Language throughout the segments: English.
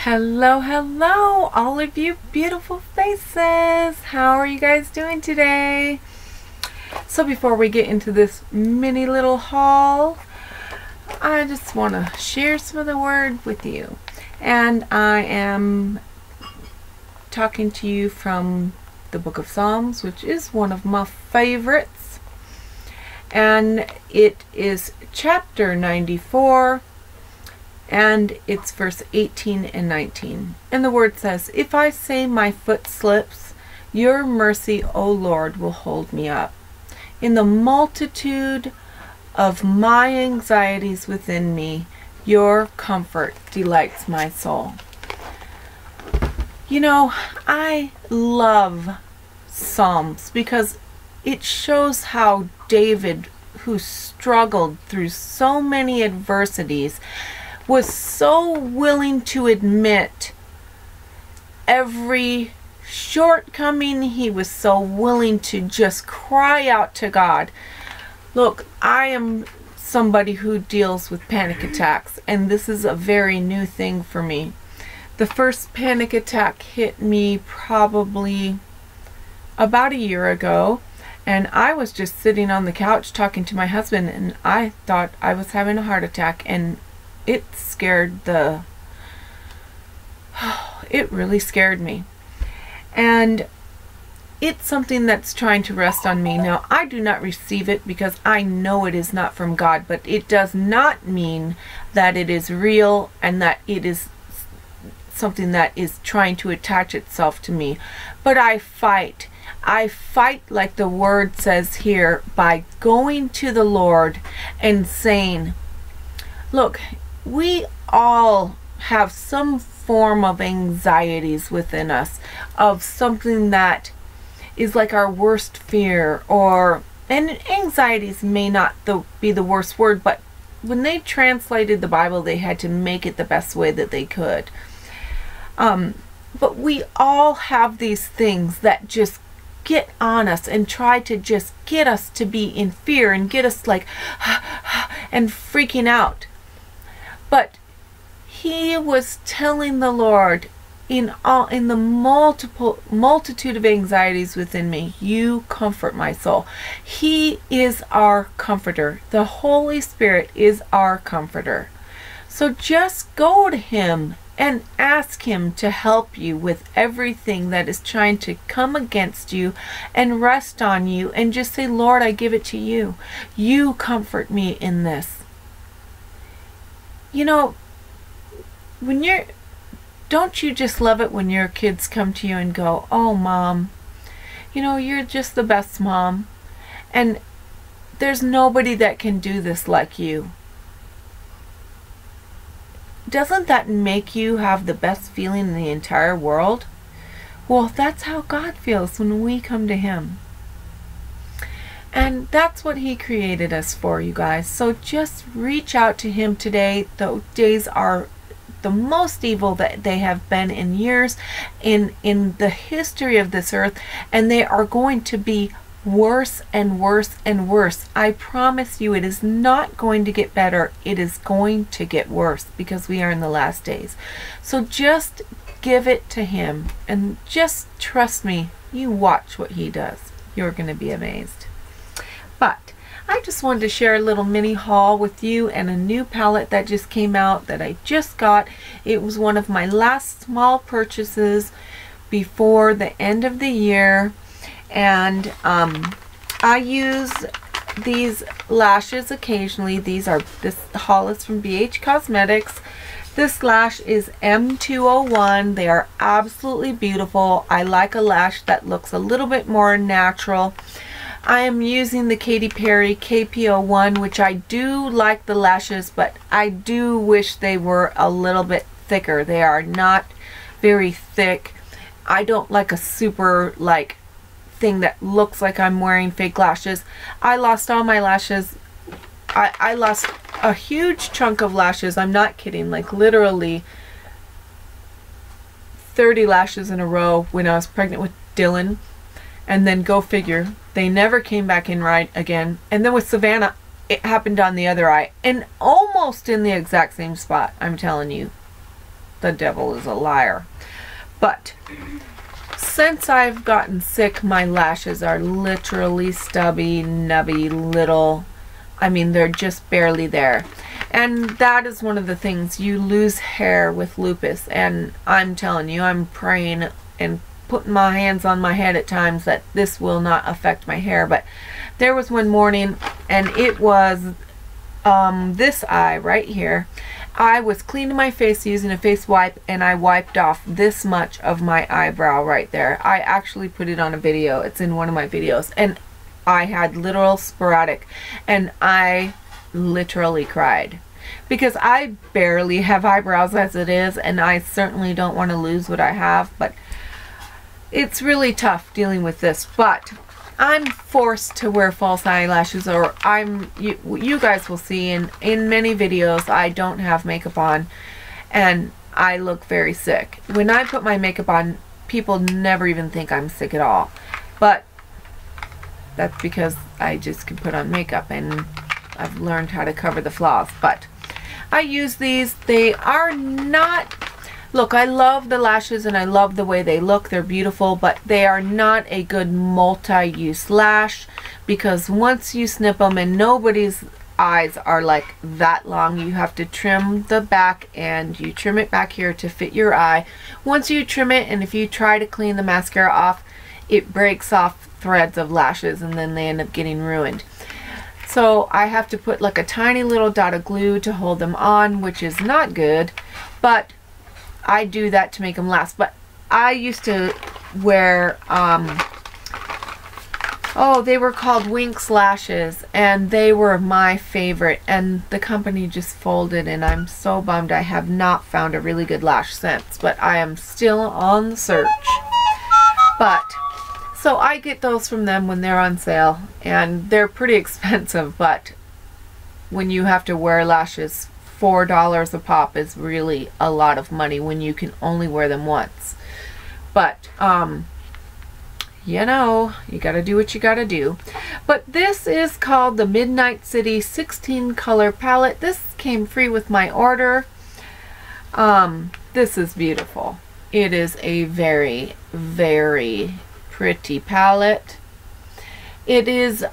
Hello, hello, all of you beautiful faces. How are you guys doing today? So before we get into this mini little haul, I just want to share some of the word with you. And I am talking to you from the book of Psalms, which is one of my favorites. And it is chapter 94. And it's verse 18 and 19. And the word says, "If I say my foot slips, your mercy, O Lord, will hold me up. In the multitude of my anxieties within me, your comfort delights my soul." You know, I love Psalms because it shows how David, who struggled through so many adversities, was so willing to admit every shortcoming. He was so willing to just cry out to God. Look, I am somebody who deals with panic attacks, and this is a very new thing for me. The first panic attack hit me probably about a year ago, and I was just sitting on the couch talking to my husband, and I thought I was having a heart attack, and it really scared me. And it's something that's trying to rest on me. Now, I do not receive it because I know it is not from God, but it does not mean that it is real and that it is something that is trying to attach itself to me. But I fight. I fight, like the word says here, by going to the Lord and saying, look, we all have some form of anxieties within us, of something that is like our worst fear, and anxieties may not be the worst word, but when they translated the Bible, they had to make it the best way that they could. But we all have these things that just get on us and try to just get us to be in fear and get us like and freaking out. But he was telling the Lord, in the multitude of anxieties within me, you comfort my soul. He is our comforter. The Holy Spirit is our comforter. So just go to him and ask him to help you with everything that is trying to come against you and rest on you, and just say, Lord, I give it to you. You comfort me in this. You know, don't you just love it when your kids come to you and go, oh, Mom, you know, you're just the best mom, and there's nobody that can do this like you. Doesn't that make you have the best feeling in the entire world? Well, that's how God feels when we come to him. And that's what he created us for, you guys. So just reach out to him today. The days are the most evil that they have been in years in the history of this earth, and they are going to be worse and worse and worse. I promise you, it is not going to get better. It is going to get worse because we are in the last days. So just give it to him and just trust me. You watch what he does. You're going to be amazed. But I just wanted to share a little mini haul with you and a new palette that just came out that I just got. It was one of my last small purchases before the end of the year. And I use these lashes occasionally. This haul is from BH Cosmetics. This lash is M201. They are absolutely beautiful. I like a lash that looks a little bit more natural. I am using the Katy Perry KP01, which I do like the lashes, but I do wish they were a little bit thicker. They are not very thick. I don't like a super thing that looks like I'm wearing fake lashes. I lost all my lashes. I lost a huge chunk of lashes. I'm not kidding. Like literally 30 lashes in a row when I was pregnant with Dylan. And then go figure, they never came back in right again. And then with Savannah, it happened on the other eye. And almost in the exact same spot, I'm telling you. the devil is a liar. But since I've gotten sick, my lashes are literally stubby, nubby, little. I mean, they're just barely there. And that is one of the things. You lose hair with lupus. And I'm telling you, I'm praying and putting my hands on my head at times that this will not affect my hair. But there was one morning, and it was this eye right here. I was cleaning my face using a face wipe, and I wiped off this much of my eyebrow right there. I actually put it on a video. It's in one of my videos. And I had literal sporadic, and I literally cried because I barely have eyebrows as it is, and I certainly don't want to lose what I have. But it's really tough dealing with this. But I'm forced to wear false eyelashes, or you guys will see in many videos I don't have makeup on, and I look very sick. When I put my makeup on, people never even think I'm sick at all. But that's because I just can put on makeup, and I've learned how to cover the flaws. But I use these. They are not, look, I love the lashes and I love the way they look. They're beautiful, but they are not a good multi-use lash, because once you snip them, and nobody's eyes are like that long, you have to trim the back, and you trim it back here to fit your eye. Once you trim it, and if you try to clean the mascara off, it breaks off threads of lashes, and then they end up getting ruined. So I have to put like a tiny little dot of glue to hold them on, which is not good, but I do that to make them last. But I used to wear oh, they were called Winx lashes, and they were my favorite, and the company just folded, and I'm so bummed. I have not found a really good lash since, but I am still on the search. But so I get those from them when they're on sale, and they're pretty expensive, but when you have to wear lashes, $4 a pop is really a lot of money when you can only wear them once. But you know, you gotta do what you gotta do. But this is called the Midnight City 16 color palette. This came free with my order. This is beautiful. It is a very, very pretty palette. It is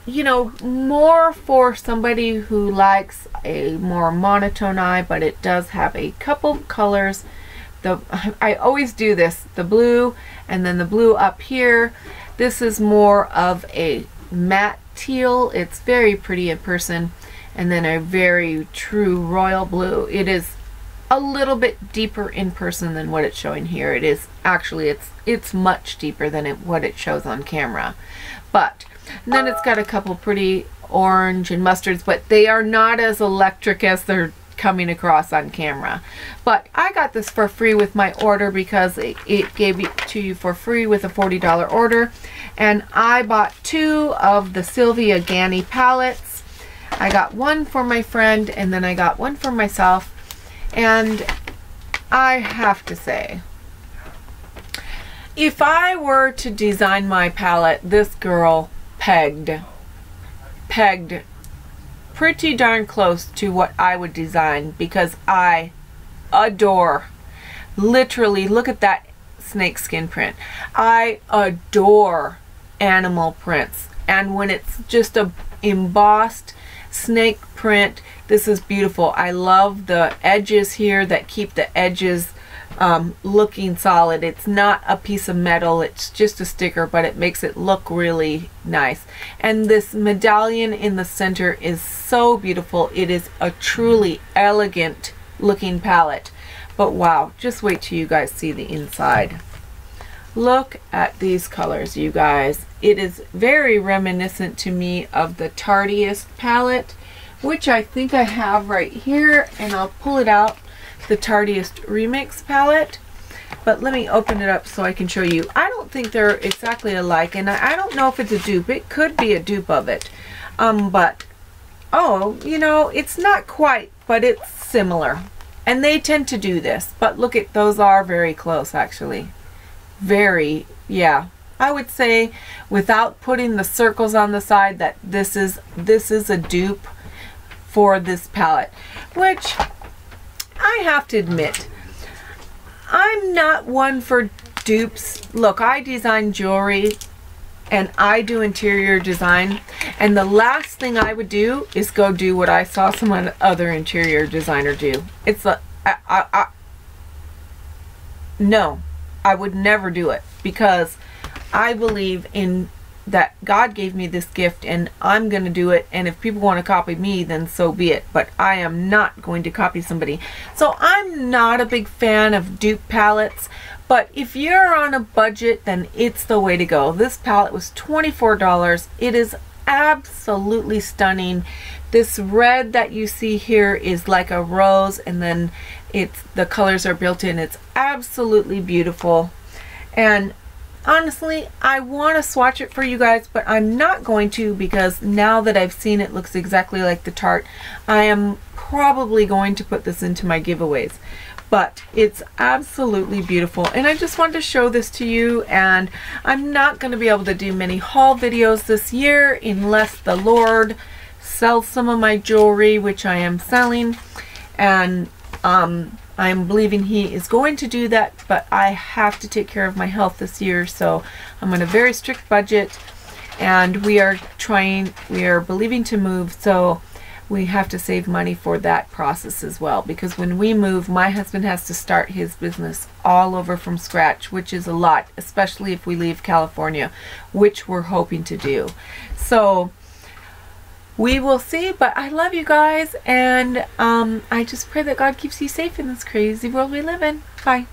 you know, more for somebody who likes a more monotone eye, but it does have a couple colors. I always do this, the blue, and then the blue up here. This is more of a matte teal. It's very pretty in person. And then a very true royal blue. It is a little bit deeper in person than what it's showing here. It is actually, it's much deeper than what it shows on camera. But and then it's got a couple pretty orange and mustards, but they are not as electric as they're coming across on camera. But I got this for free with my order, because it gave it to you for free with a $40 order. And I bought 2 of the Sylvia Ganny palettes. I got one for my friend, and then I got one for myself. And I have to say, if I were to design my palette, this girl pegged pretty darn close to what I would design, because I adore, literally, look at that snakeskin print. I adore animal prints, and when it's just a embossed snake print, this is beautiful. I love the edges here that keep the edges looking solid. It's not a piece of metal, it's just a sticker, but it makes it look really nice. And this medallion in the center is so beautiful. It is a truly elegant looking palette. But wow, just wait till you guys see the inside. Look at these colors, you guys. It is very reminiscent to me of the Tardiest palette, which I think I have right here, and I'll pull it out. The Tardiest Remix palette. But let me open it up so I can show you. I don't think they're exactly alike, and I don't know if it's a dupe. It could be a dupe of it. But, oh, you know, it's not quite, but it's similar. And they tend to do this. But look at, those are very close, actually. Very, yeah. I would say, without putting the circles on the side, that this is a dupe for this palette. Which, I have to admit, I'm not one for dupes. Look, I design jewelry and I do interior design, and the last thing I would do is go do what I saw some other interior designer do. It's like, no, I would never do it, because I believe in that God gave me this gift and I'm going to do it, and if people want to copy me, then so be it, but I am not going to copy somebody. So I'm not a big fan of dupe palettes, but if you're on a budget, then it's the way to go. This palette was $24. It is absolutely stunning. This red that you see here is like a rose, and then the colors are built in. It's absolutely beautiful. And honestly, I want to swatch it for you guys, but I'm not going to, because now that I've seen it looks exactly like the Tarte, I am probably going to put this into my giveaways. But it's absolutely beautiful, and I just wanted to show this to you. And I'm not going to be able to do many haul videos this year unless the Lord sells some of my jewelry, which I am selling, and I'm believing He is going to do that, but I have to take care of my health this year, so I'm on a very strict budget, and we are believing to move, so we have to save money for that process as well, because when we move, my husband has to start his business all over from scratch, which is a lot, especially if we leave California, which we're hoping to do. So we will see, but I love you guys, and I just pray that God keeps you safe in this crazy world we live in. Bye.